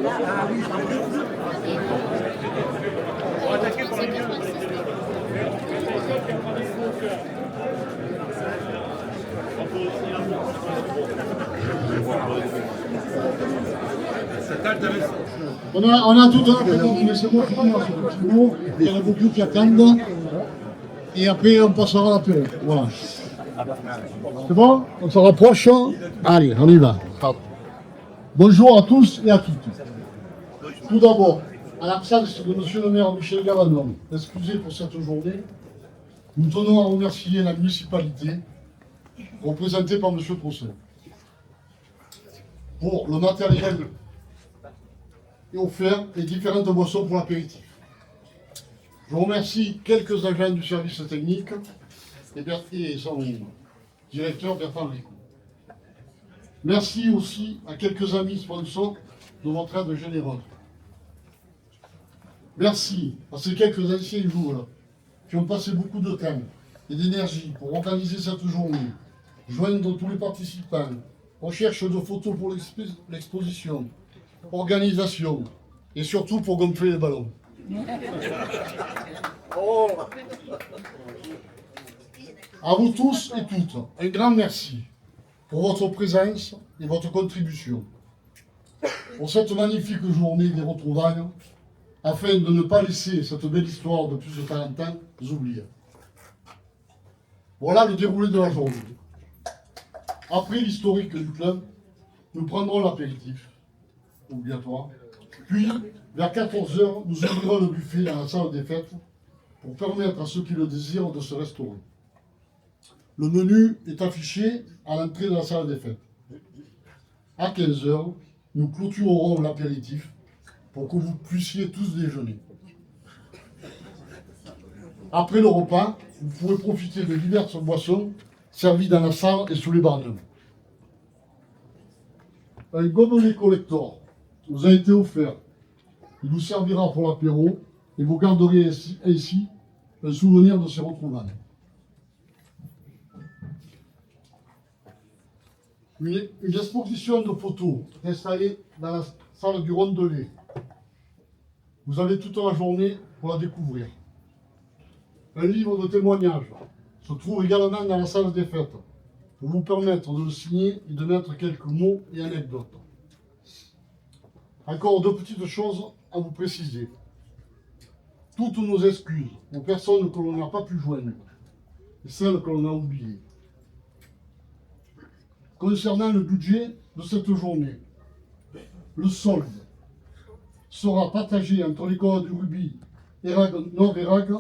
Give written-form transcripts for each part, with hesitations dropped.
On a tout un après-midi, mais c'est moi qui commence. Il y en a beaucoup qui attendent. Et après, on passera à l'apéro. Voilà. C'est bon? On se rapproche. Allez, on y va. Bonjour à tous et à toutes. Tout d'abord, à l'absence de M. le maire Michel Gavanon, excusé pour cette journée, nous tenons à remercier la municipalité, représentée par M. Trossel, pour le matériel offert et différentes boissons pour l'apéritif. Je remercie quelques agents du service technique et son directeur Bertrand Rico. Merci aussi à quelques amis sponsors de votre aide généreuse. Merci à ces quelques anciens joueurs qui ont passé beaucoup de temps et d'énergie pour organiser cette journée, joindre tous les participants, recherche de photos pour l'exposition, organisation et surtout pour gonfler les ballons. À vous tous et toutes, un grand merci pour votre présence et votre contribution pour cette magnifique journée des retrouvailles, afin de ne pas laisser cette belle histoire de plus de 40 ans oubliée. Voilà le déroulé de la journée. Après l'historique du club, nous prendrons l'apéritif, obligatoire. Puis, vers 14 h, nous ouvrirons le buffet dans la salle des fêtes pour permettre à ceux qui le désirent de se restaurer. Le menu est affiché à l'entrée de la salle des fêtes. À 15 h, nous clôturerons l'apéritif pour que vous puissiez tous déjeuner. Après le repas, vous pourrez profiter de diverses boissons servies dans la salle et sous les barnums. Un gobelet collector vous a été offert. Il vous servira pour l'apéro et vous garderez ainsi un souvenir de ces retrouvailles. Une exposition de photos est installée dans la salle du Rondelet. Vous avez toute la journée pour la découvrir. Un livre de témoignages se trouve également dans la salle des fêtes pour vous permettre de le signer et de mettre quelques mots et anecdotes. Encore deux petites choses à vous préciser. Toutes nos excuses aux personnes que l'on n'a pas pu joindre et celles que l'on a oubliées. Concernant le budget de cette journée, le solde sera partagé entre l'école du rugby Nord Erague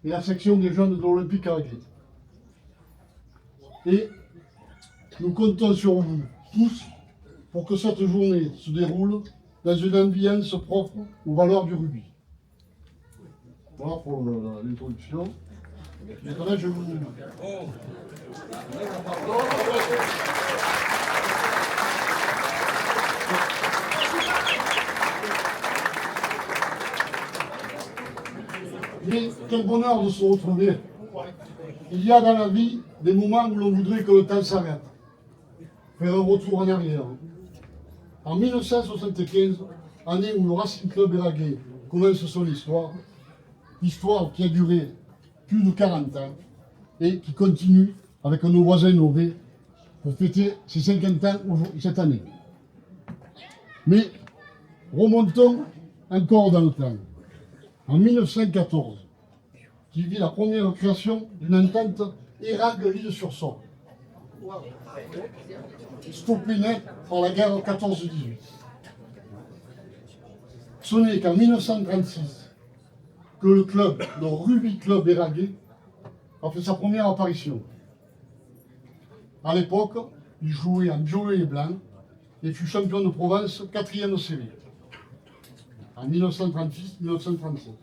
et la section des jeunes de l'Olympique Araguet. Et nous comptons sur vous tous pour que cette journée se déroule dans une ambiance propre aux valeurs du rugby. Voilà pour l'introduction. Maintenant, je vous... Mais quel bonheur de se retrouver. Il y a dans la vie des moments où l'on voudrait que le temps s'arrête. Faire un retour en arrière. En 1975, année où le Racing Club Eraguet commence son histoire, histoire qui a duré plus de 40 ans et qui continue avec nos voisins Nové pour fêter ses 50 ans cette année. Mais remontons encore dans le temps. En 1914, qui vit la première création d'une entente Erague-L'Île-sur-Sorgue, stoppée net par la guerre 14-18. Ce n'est qu'en 1936 que le club, le Rugby Club Eraguet, a fait sa première apparition. À l'époque, il jouait en violet et blanc et fut champion de Provence 4e série en 1936-1937.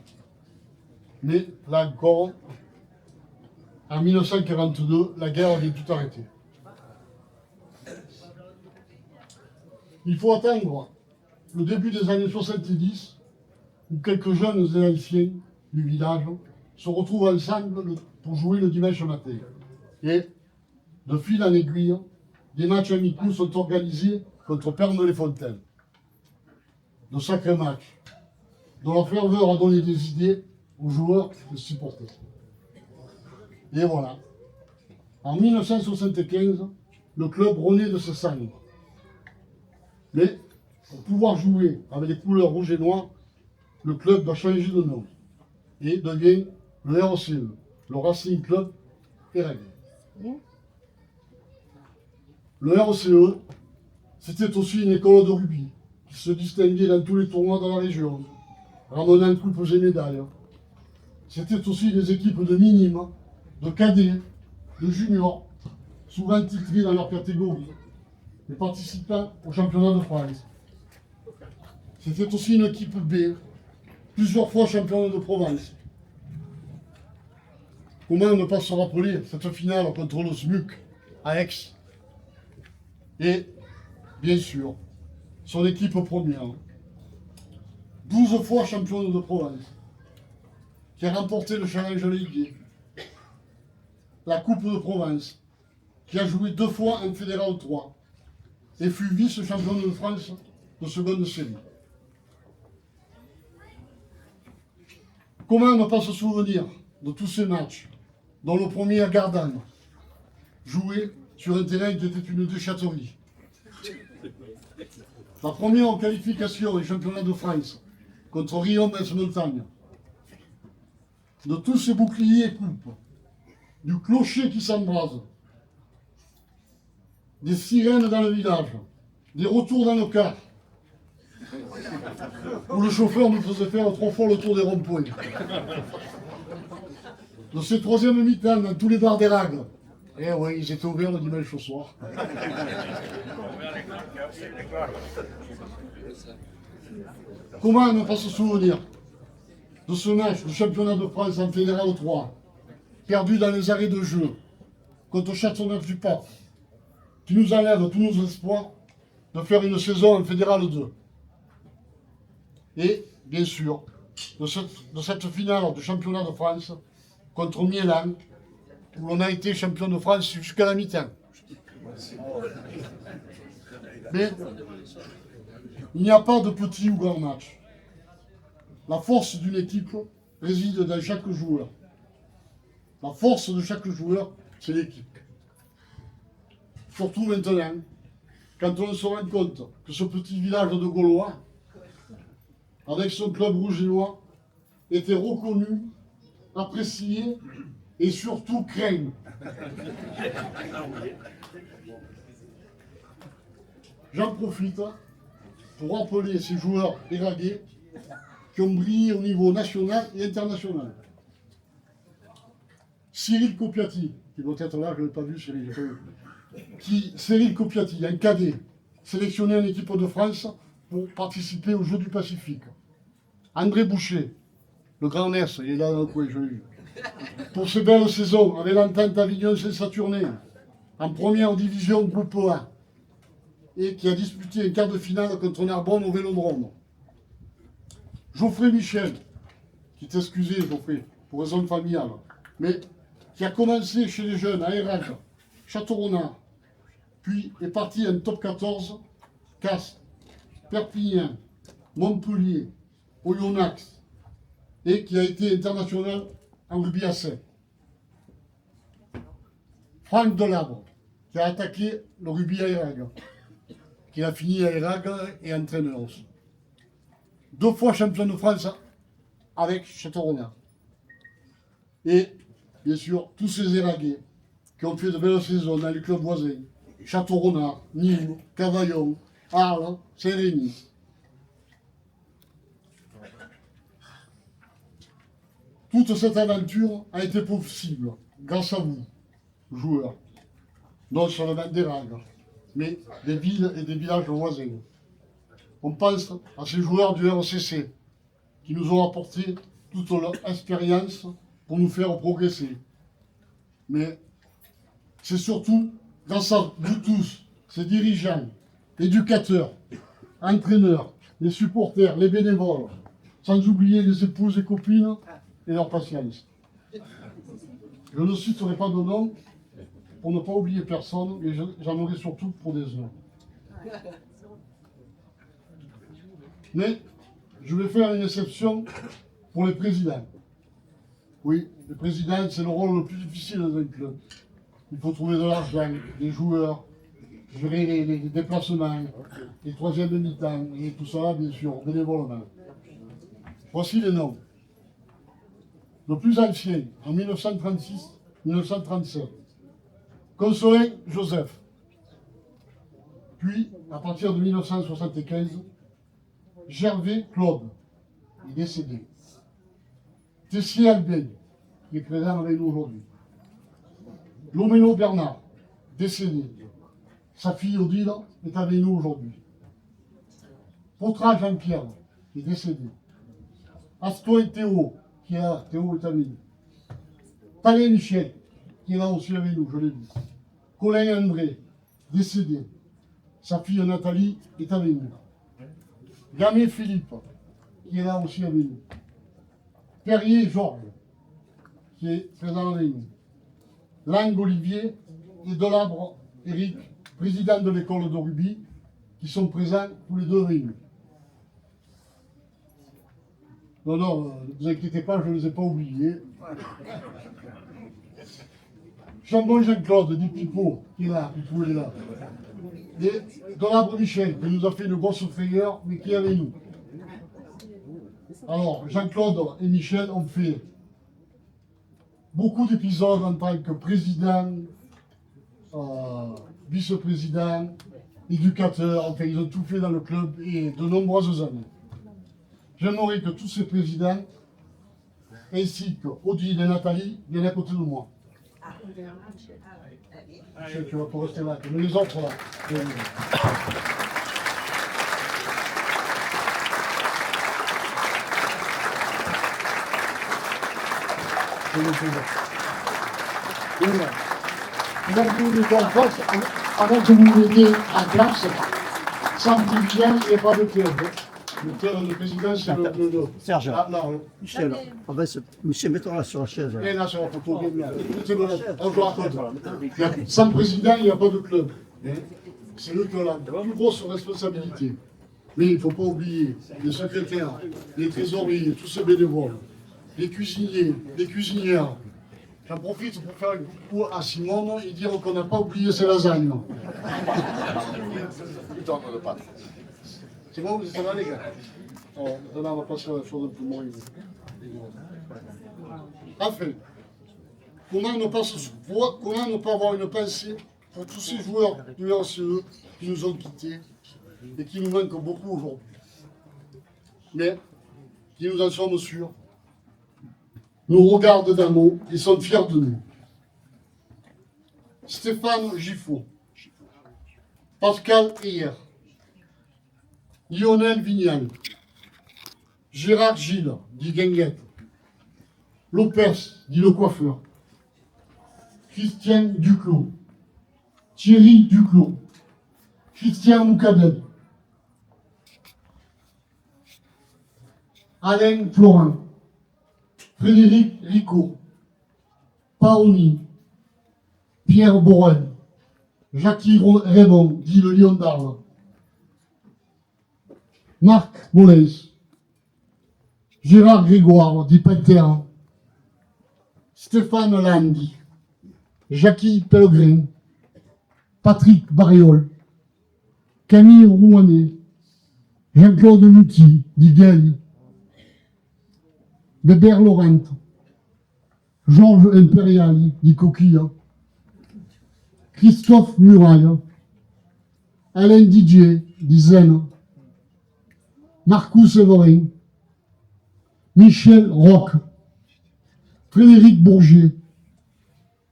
Mais là encore, en 1942, la guerre avait tout arrêté. Il faut attendre le début des années 70 où quelques jeunes et anciens du village se retrouvent ensemble pour jouer le dimanche matin. Et, de fil en aiguille, des matchs amicaux sont organisés contre Pernes-les-Fontaines. de sacrés matchs, dont la ferveur a donné des idées aux joueurs et aux supporters. Et voilà. En 1975, le club renaît de ses cendres. Mais pour pouvoir jouer avec les couleurs rouge et noir, le club doit changer de nom et devient le RCE, le Racing Club Eragué. Le RCE, c'était aussi une école de rugby qui se distinguait dans tous les tournois dans la région, ramenant coupes et médailles. C'était aussi des équipes de minimes, de cadets, de juniors, souvent titrés dans leur catégorie, et participant au championnat de France. C'était aussi une équipe B, plusieurs fois championne de Provence. Comment ne pas se rappeler cette finale contre le SMUC à Aix? Et, bien sûr, son équipe première, 12 fois championne de Provence, qui a remporté le Challenge League, la Coupe de Provence, qui a joué 2 fois en Fédéral 3 et fut vice-championne de France de seconde série. Comment ne pas se souvenir de tous ces matchs, dont le premier à Gardanne, joué sur un terrain qui était une déchetterie. La première en qualification au championnat de France contre Riom-Montagne. De tous ces boucliers et coupes, du clocher qui s'embrase, des sirènes dans le village, des retours dans le car, où le chauffeur nous faisait faire 3 fois le tour des ronds-points. De ces troisièmes mi-temps dans tous les bars des rags. Eh oui, ils étaient ouverts le dimanche au soir. Comment ne pas se souvenir de ce match du championnat de France en Fédéral 3, perdu dans les arrêts de jeu, contre Châteauneuf-du-Pape, qui nous enlève tous nos espoirs de faire une saison en Fédéral 2. Et, bien sûr, de cette finale du championnat de France contre Milan, où l'on a été champion de France jusqu'à la mi-temps. Mais il n'y a pas de petit ou grand match. La force d'une équipe réside dans chaque joueur. La force de chaque joueur, c'est l'équipe. Surtout maintenant, quand on se rend compte que ce petit village de Gaulois, avec son club rouge et noir, était reconnu, apprécié et surtout craint. J'en profite pour rappeler ces joueurs éragués qui ont brillé au niveau national et international. Cyril Copiati, qui doit être là, je ne l'ai pas vu, Cyril Copiati, un cadet, sélectionné en équipe de France pour participer aux Jeux du Pacifique. André Boucher, le grand Ness, il est là dans le coin, je l'ai vu. Pour ces belles saisons, avec l'entente Avignon-Saint-Saturnin, en première division groupe A, et qui a disputé un quart de finale contre Narbonne au Vélodrome. Geoffrey Michel, qui est excusé, Geoffrey, pour raison familiale, mais qui a commencé chez les jeunes à Érage, Château-Renard, puis est parti en top 14, Castres, Perpignan, Montpellier, Oyonnax, et qui a été international en rugby à 7. Franck Delabre, qui a attaqué le rugby à Erague, qui a fini à Erague et entraîneur aussi. 2 fois champion de France avec Château-Renard. Et bien sûr, tous ces éragués qui ont fait de belles saisons dans les clubs voisins, Château-Renard, Nîmes, Cavaillon, Arles, Saint-Rémy. Toute cette aventure a été possible grâce à vous, joueurs, non seulement des rags, mais des villes et des villages voisins. On pense à ces joueurs du RCC qui nous ont apporté toute leur expérience pour nous faire progresser. Mais c'est surtout grâce à vous tous, ces dirigeants, éducateurs, entraîneurs, les supporters, les bénévoles, sans oublier les épouses et copines et leur patience. Je ne citerai pas de nom pour ne pas oublier personne, mais j'en aurai surtout pour des noms. Mais je vais faire une exception pour les présidents. Oui, le président, c'est le rôle le plus difficile dans un club. Il faut trouver de l'argent, des joueurs, gérer les déplacements, les troisièmes mi-temps, et tout ça, bien sûr, bénévolement. Voici les noms. Le plus ancien, en 1936-1937, Consolin Joseph. Puis, à partir de 1975, Gervais Claude, il est décédé. Tessier Albin, qui est présent avec nous aujourd'hui. Lomeno Bernard, décédé. Sa fille Odile est avec nous aujourd'hui. Potra Jean-Pierre, qui est décédé. Astoin Théo, qui est là, Théo est avec nous. Talé Michel, qui est là aussi avec nous, je l'ai dit. Colin André, décédé. Sa fille Nathalie est avec nous. Gamé Philippe, qui est là aussi avec nous. Perrier Georges, qui est présent avec nous. Lang Olivier et Delabre Éric, président de l'école de rugby, qui sont présents tous les deux réunis. Non, ne vous inquiétez pas, je ne les ai pas oubliés. Chambon Jean-Claude, dit Pipo, qui est là, Pipo est là. Et Delabre Michel, qui nous a fait une grosse frayeur, mais qui est avec nous. Alors, Jean-Claude et Michel ont fait beaucoup d'épisodes en tant que président, vice-président, éducateur, enfin ils ont tout fait dans le club et de nombreuses années. J'aimerais que tous ces présidents, ainsi que Odile et Nathalie, viennent à côté de moi. Michel, tu vas pas rester là, mais les autres là. Vous nous en face, avant que vous mettiez en place, sans division, il n'y a pas de club. Le président, c'est le... Serge, Ah, non, Michel, on va se... Monsieur, mettons-là sur la chaise. et là, sur la photo, on joue à côté. Sans président, il n'y a pas de club. C'est eux qui ont la plus grosse responsabilité. Mais il ne faut pas oublier les secrétaires, les trésoriers, tous ces bénévoles, les cuisiniers, les cuisinières. J'en profite pour faire un coucou à Simone et dire qu'on n'a pas oublié ses lasagnes. C'est bon, vous êtes là, les gars? Maintenant, on va passer à la chose un peu moins. Enfin, comment ne pas avoir une pensée pour tous ces joueurs du RCE qui nous ont quittés et qui nous manquent beaucoup aujourd'hui, mais qui nous en sommes sûrs, nous regardent d'un mot et sont fiers de nous. Stéphane Giffot, Pascal Heyer, Lionel Vignal, Gérard Gilles, dit Guinguette, Lopez, dit le coiffeur, Christian Duclos, Thierry Duclos, Christian Moukadel, Alain Florent, Frédéric Ricot, Paoni, Pierre Borel, Jackie Raymond, dit le Lion d'Arles, Marc Molès, Gérard Grégoire, dit Penter, Stéphane Landi, Jackie Pellegrin, Patrick Barriol, Camille Rouanet, Jean-Claude Muti, dit Gali, Bébert Laurent, Georges Imperiali, dit Coquilla, Christophe Muraille, Alain Didier, dit Zen, Marcus Séverin, Michel Roch, Frédéric Bourget,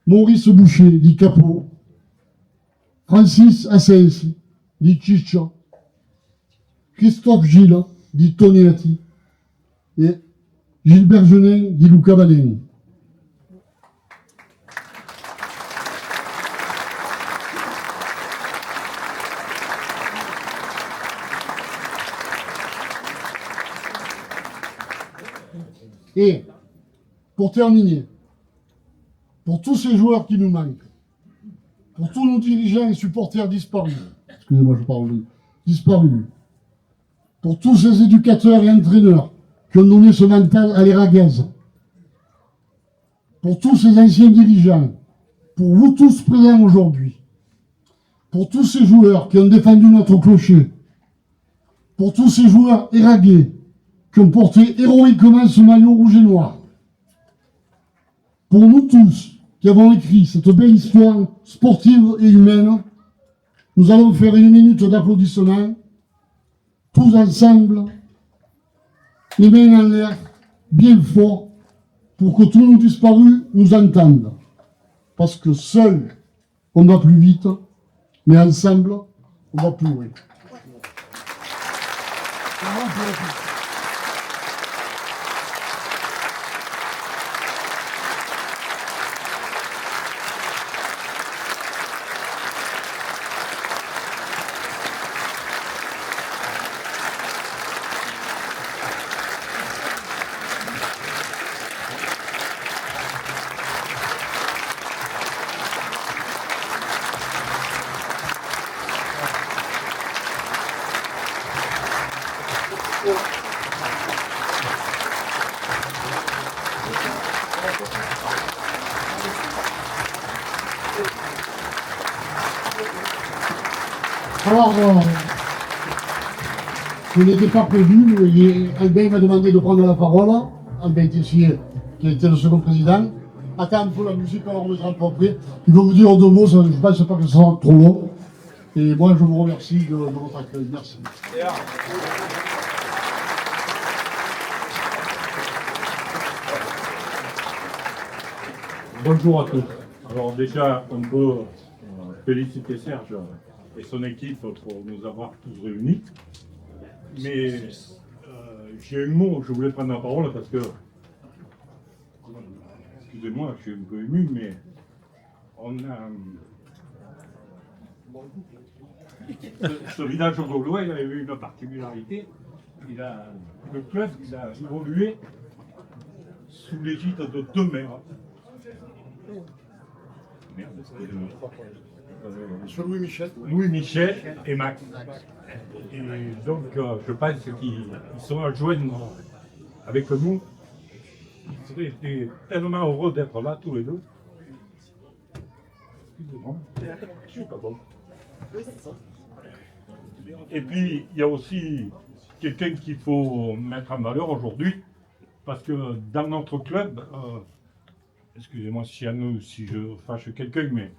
Maurice Boucher, dit Capot, Francis Assens, dit Chicha, Christophe Gilles, dit Tonietti, et Gilbert Genin, dit Luca Baleni. Et pour terminer, pour tous ces joueurs qui nous manquent, pour tous nos dirigeants et supporters disparus, excusez-moi, je parle disparus, pour tous ces éducateurs et entraîneurs qui ont donné ce mental à l'Eraguaise, pour tous ces anciens dirigeants, pour vous tous présents aujourd'hui, pour tous ces joueurs qui ont défendu notre clocher, pour tous ces joueurs éragués qui ont porté héroïquement ce maillot rouge et noir, pour nous tous qui avons écrit cette belle histoire sportive et humaine, nous allons faire une minute d'applaudissement, tous ensemble, les mains en l'air, bien fort, pour que tous nos disparus nous entendent. Parce que seuls, on va plus vite, mais ensemble, on va plus loin. Alors, je n'étais pas prévu, mais Albin m'a demandé de prendre la parole. Albin Tessier, qui était le second président. Attends un peu la musique, alors on mettra pas après. Il va vous dire deux mots, je ne pense pas que ça sera trop long. Et moi, je vous remercie de votre accueil. Merci. Bonjour à tous. Alors déjà, on peut féliciter Serge et son équipe pour nous avoir tous réunis. Mais j'ai un mot, je voulais prendre la parole parce que, excusez-moi, je suis un peu ému, mais on a... Ce village gaulois, il avait eu une particularité. Le club il a évolué sous l'égide de deux maires. Merde, Monsieur Louis Michel. Louis Michel et Max. Et donc, je pense qu'ils sont à joindre avec nous. Ils seraient été tellement heureux d'être là, tous les deux. Excusez-moi. Je suis pas bon. Et puis, il y a aussi quelqu'un qu'il faut mettre en valeur aujourd'hui, parce que dans notre club, excusez-moi si je fâche quelqu'un, mais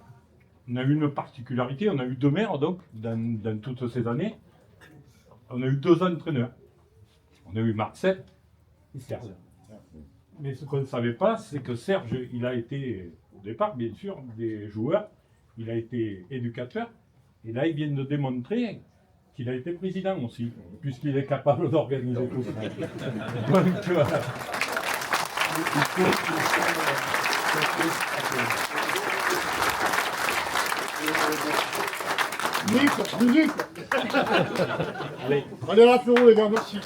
on a eu une particularité, on a eu deux maires donc, dans toutes ces années. On a eu deux entraîneurs. On a eu Marcel et Serge. Mais ce qu'on ne savait pas, c'est que Serge, il a été, au départ, bien sûr, des joueurs, il a été éducateur, et là, il vient de démontrer qu'il a été président aussi, puisqu'il est capable d'organiser tout ça. Donc, Musique. allez. Allez, l'apéro, les gars, merci.